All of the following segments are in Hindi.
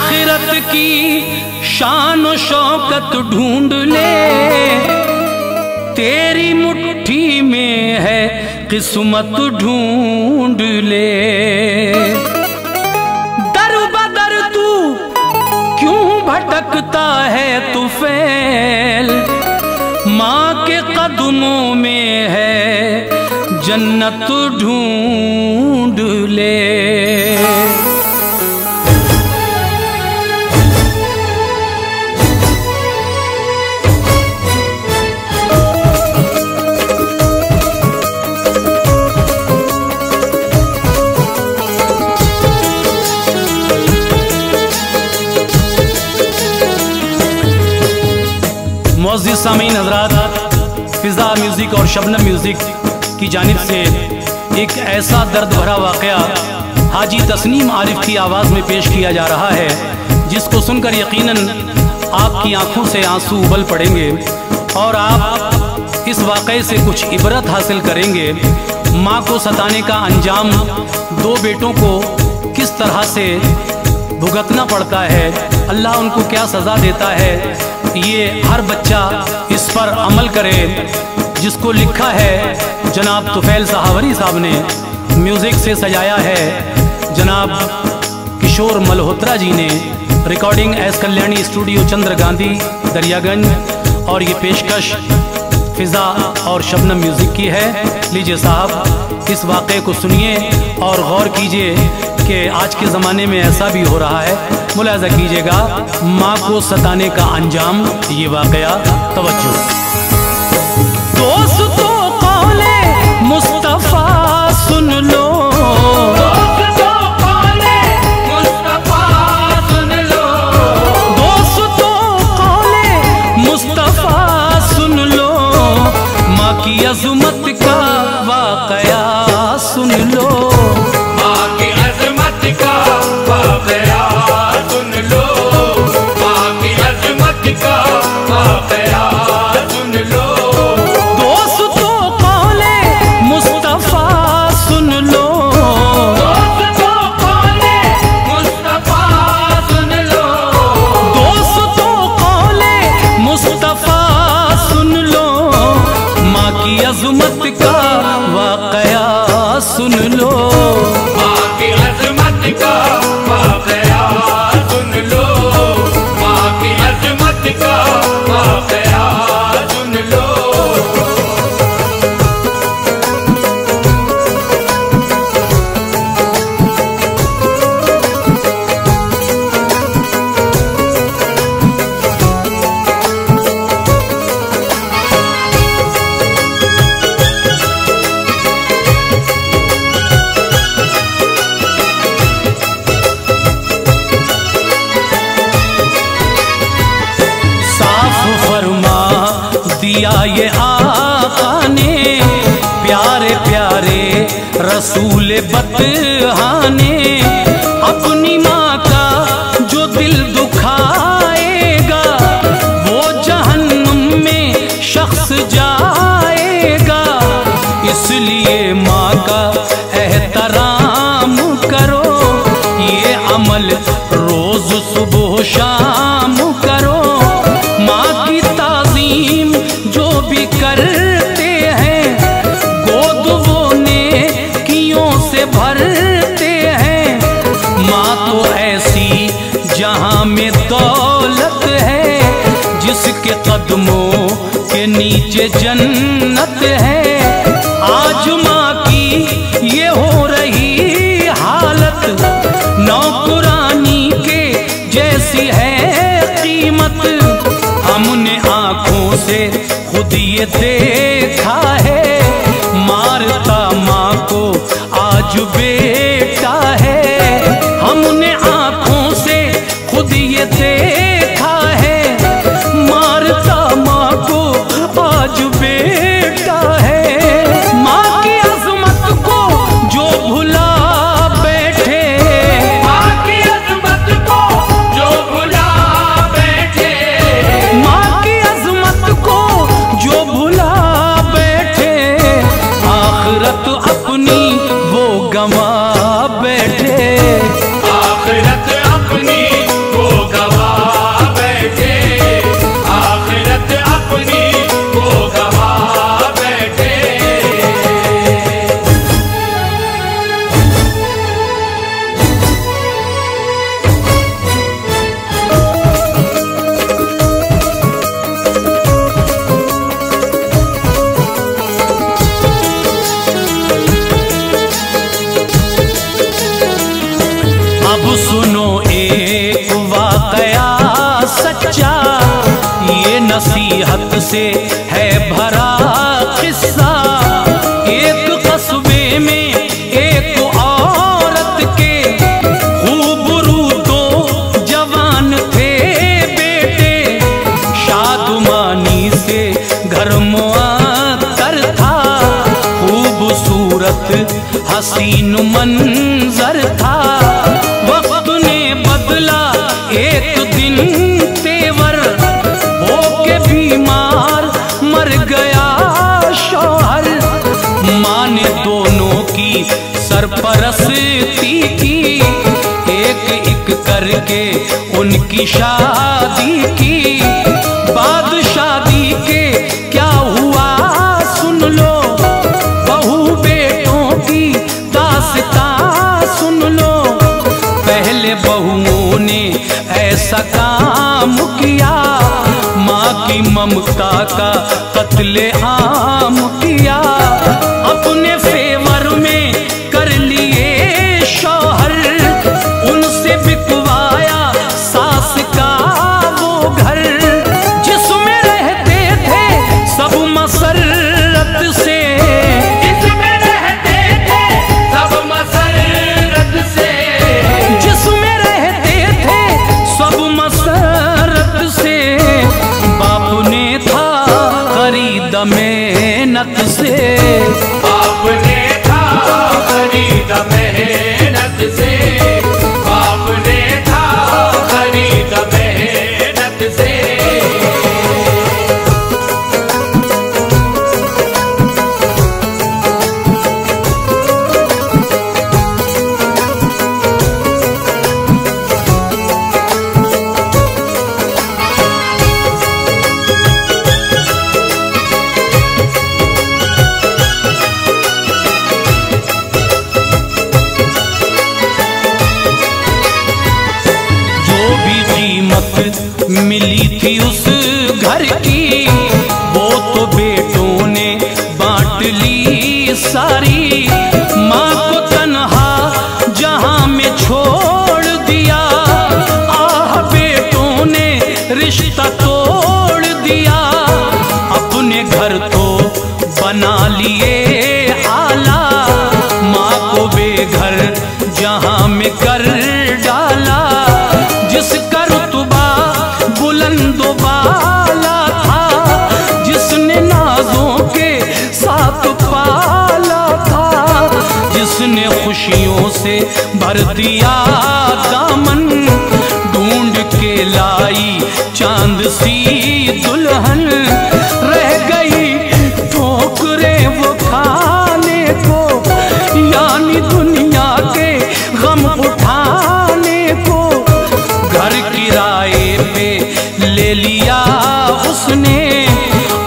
आखिरत की शान और शौकत ढूंढ ले, तेरी मुट्ठी में है किस्मत ढूंढ ले। दर बदर तू क्यों भटकता है तुफैल, माँ के कदमों में है जन्नत ढूंढ ले। मुअज़्ज़िज़ सामीन हज़रात, फिज़ा म्यूज़िक और शबनम म्यूज़िक की जानिब से एक ऐसा दर्द भरा वाक़या हाजी तस्नीम आरिफ की आवाज़ में पेश किया जा रहा है, जिसको सुनकर यकीनन आपकी आंखों से आंसू उबल पड़ेंगे और आप इस वाक़े से कुछ इबरत हासिल करेंगे। माँ को सताने का अंजाम दो बेटों को किस तरह से भुगतना पड़ता है, अल्लाह उनको क्या सज़ा देता है, ये हर बच्चा इस पर अमल करे। जिसको लिखा है जनाब तुफैल सहावरी साहब ने, म्यूज़िक से सजाया है जनाब किशोर मल्होत्रा जी ने, रिकॉर्डिंग एस कल्याणी स्टूडियो चंद्र गांधी दरियागंज, और ये पेशकश फिज़ा और शबनम म्यूज़िक की है। लीजिए साहब इस वाक़े को सुनिए और गौर कीजिए कि आज के ज़माने में ऐसा भी हो रहा है। मुलाज़ा कीजिएगा माँ को सताने का अंजाम, ये वाक़या। तवज्जो। दोस्तों कौले मुस्तफ़ा सुन लो, दोस्तों कौले मुस्तफ़ा सुन लो, दोस्तों कौले मुस्तफ़ा सुन लो, माँ की अज़मत का वाक़या सुन लो, माँ की अज़मत का वाक़या सुन लो, माँ की अज़मत का वाक़या सुन लो। दोस्तों कौले मुस्तफ़ा सुन लो, दोस्तों कौले मुस्तफ़ा सुन लो, दोस्तों कौले मुस्तफ़ा सुन लो, माँ की अज़मत का वाक़या सुन लो, माँ की अज़मत का वाक़या सुन लो, माँ की अज़मत का वाक़या सुन लो। दिया ये आका ने प्यारे प्यारे रसूल बतहाने, अपनी माँ का जो दिल दुखाएगा वो जहन्नुम में शख्स जाएगा। इसलिए माँ का एहतराम करो, ये अमल रोज सुबह शाम करो। माँ की ताज़ीम जो भी करते हैं, गोद वो नेकियों से भरते हैं। माँ तो ऐसी जहाँ में दौलत है, जिसके कदमों के नीचे जन्नत है। आज माँ की ये हो रही हालत, नौकरानी के जैसी है कीमत। हमने आँखों से खुद ये देखा है, मारता माँ को आज बेटा है। हमने आँखों से खुद ये देखा है, मारता माँ को आज बेटा है। माँ की अज़मत को जो भुला बैठे, माँ की अज़मत को जो भुला बैठे, माँ की अज़मत को जो भुला से है भरा किस्सा। एक कस्बे में एक औरत के खूबरू दो जवान थे बेटे। शादमानी से घर मुअत्तर था, खूबसूरत हसीन मंजर था। वक्त ने बदला एक दिन तेवर, होके बीमार मर गया शौहर। माँ ने दोनों की सरपरस्ती की, एक एक करके उनकी शादी की। बाद शादी के क्या हुआ सुन लो, बहू बेटों की दास्तां सुन लो। पहले बहुओं ने ऐसा काम किया, माँ की ममता का कत्ले आम किया। अपने फेवर में कर लिए शौहर, उनसे बिकवाया सास का वो घर। जिसमें रहते थे सब मसरत से, जिसमें रहते थे सब मसरत से, जिसमें रहते थे सब मसरत से। बाप ने था खरीदा मेहनत से, बाप ने था खरीदा मेहनत से, बाप ने था खरीदा मेहनत से। मिली थी उस घर की, वो तो बेटों ने बांट ली सारी। माँ को तन्हा जहां में छोड़ दिया, आह बेटों ने रिश्ता तोड़ दिया। अपने घर तो बना लिए आला, माँ को बेघर जहां में कर डाला। जिसका रुतबा बुलंदो बाला था, जिसने नाजों के साथ पाला था, जिसने खुशियों से भर दिया दामन। ढूंढ के लाई चांद सी दुल्हन, रह गई ठोकरे वो खाने को, यानी दुनिया के गम उठाने को। घर किराए पे ले लिया उसने,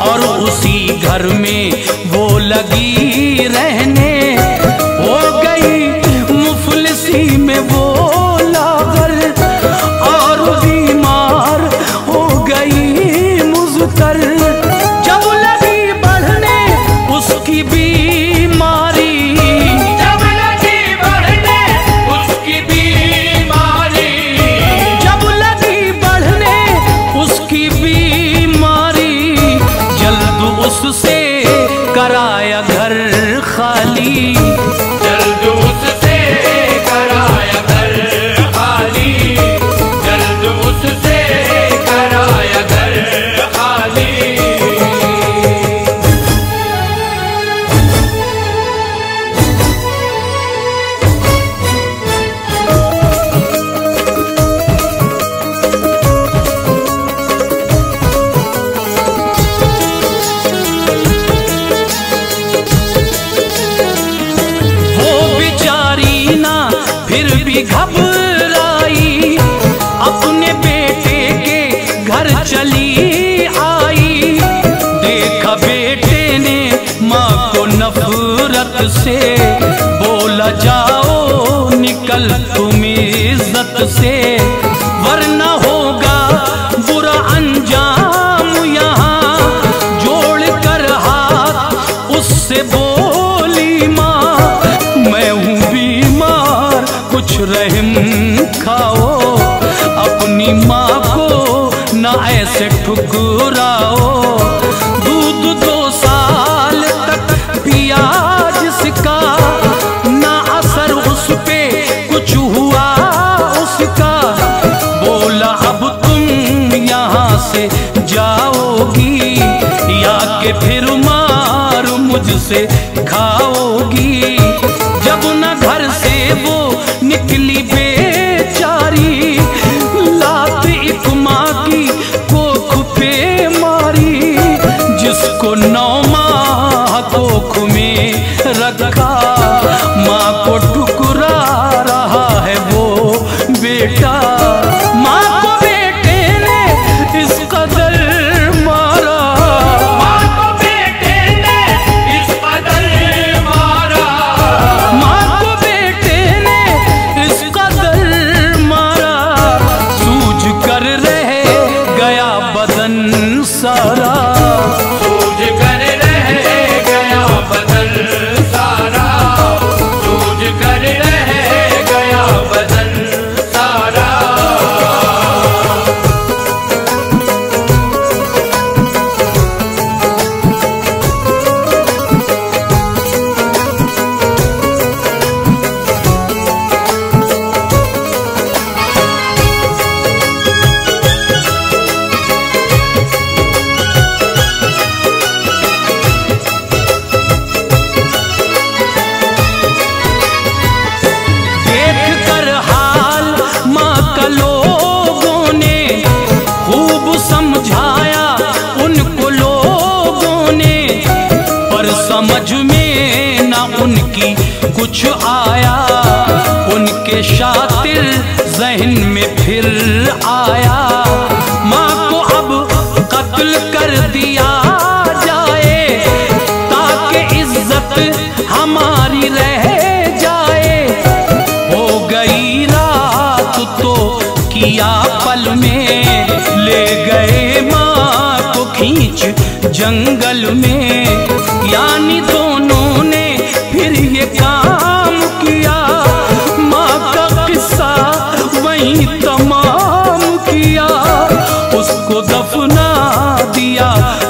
और उसी घर में वो लगी रहने। हो गई मुफलिसी में वो लागर, और बीमार हो गई मुज़तर। जब लगी बढ़ने उसकी बीमारी, जब लगी बढ़ने उसकी बीमारी, जब लगी बढ़ने उसकी बीमारी। जल्द उससे कराया घर खाली, जल्द उससे कराया घर खाली, जल्द उससे कराया घर खाली। फिर भी घबराई, अपने बेटे के घर चली आई। देखा बेटे ने माँ को नफरत से, बोला जाओ निकल तुम इज्जत से, वरना होगा बुरा अंजाम यहाँ। जोड़ कर हाथ उससे बोली माँ, मैं हूँ बीमार कुछ रहम खाओ। अपनी माँ को ना ऐसे ठुकराओ, मुझसे खाओगी। जब न घर से वो निकली बेचारी, लात एक माँ की कोख पे मारी। जिसको 9 माह कोख में रखा, माँ को ठुकरा रहा है वो बेटा। माँ को बेटे ने इस कदर मारा, माँ को बेटे ने इस कदर मारा, माँ को बेटे ने इस कदर मारा। सूझ कर रह गया बदन सारा, सूझ कर रह गया बदन सारा, सूझ कर रह गया बदन सारा। देख कर हाल माँ का लोगों ने खूब समझाया उनको लोगों ने, पर समझ में ना उनकी कुछ आया। उनके शातिर जहन में फिर आया, माँ को अब कत्ल कर दिया जाए, ताकि इज्जत हमारी रह जाए। हो गई रात तो किया पल में, ले गए माँ को खींच जंगल में। यानी दोनों ने फिर ये काम किया, माँ का किस्सा वहीं तमाम किया। उसको दफना दिया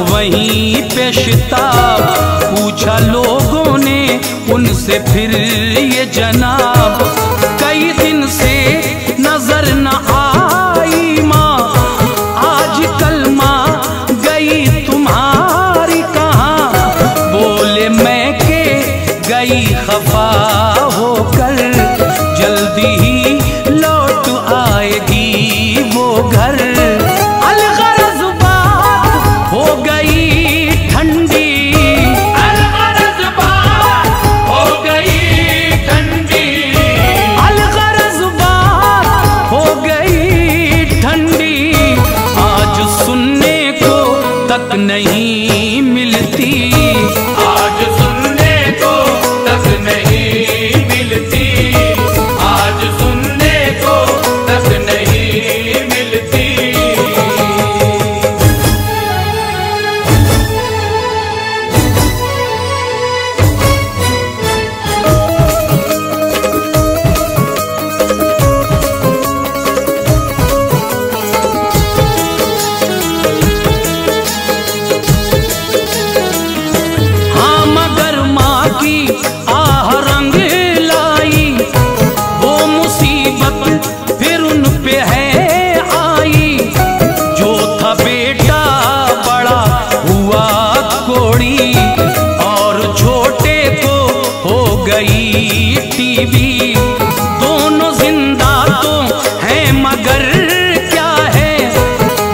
वहीं पे शिताब। पूछा लोगों ने उनसे फिर ये जनाब, कई दिन से नजर न आई माँ, आजकल माँ गई तुम्हारी कहाँ। बोले मैं के गई खफा होकर, जल्दी ही लौट आएगी वो घर। अलगरज बात हो गई ठंडी, अलगरज बात हो गई ठंडी, अलगरज बात हो गई ठंडी। आज सुनने को तक नहीं मिलती, आज सुनने को तक नहीं मिलती, आज सुनने को तक नहीं मिलती। हाँ मगर माँ की आह रंग लाई, वो मुसीबत फिर उन पे है आई। जो था बेटा बड़ा हुआ कोड़ी, और छोटे को हो गई टीबी। दोनों जिंदा तो हैं मगर क्या है,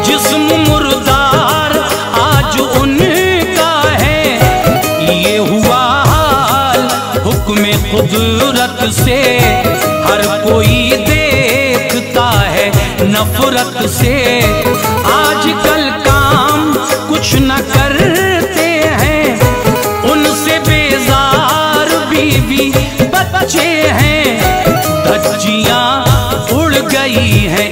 जिस्म मुर्दार आज उनका है। ये हुआ हाल हुक्म कुदरत से, हर कोई देखता है नफरत से। आजकल काम कुछ न करते हैं, उनसे बेजार बीवी बच्चे हैं। धज्जियां उड़ गई हैं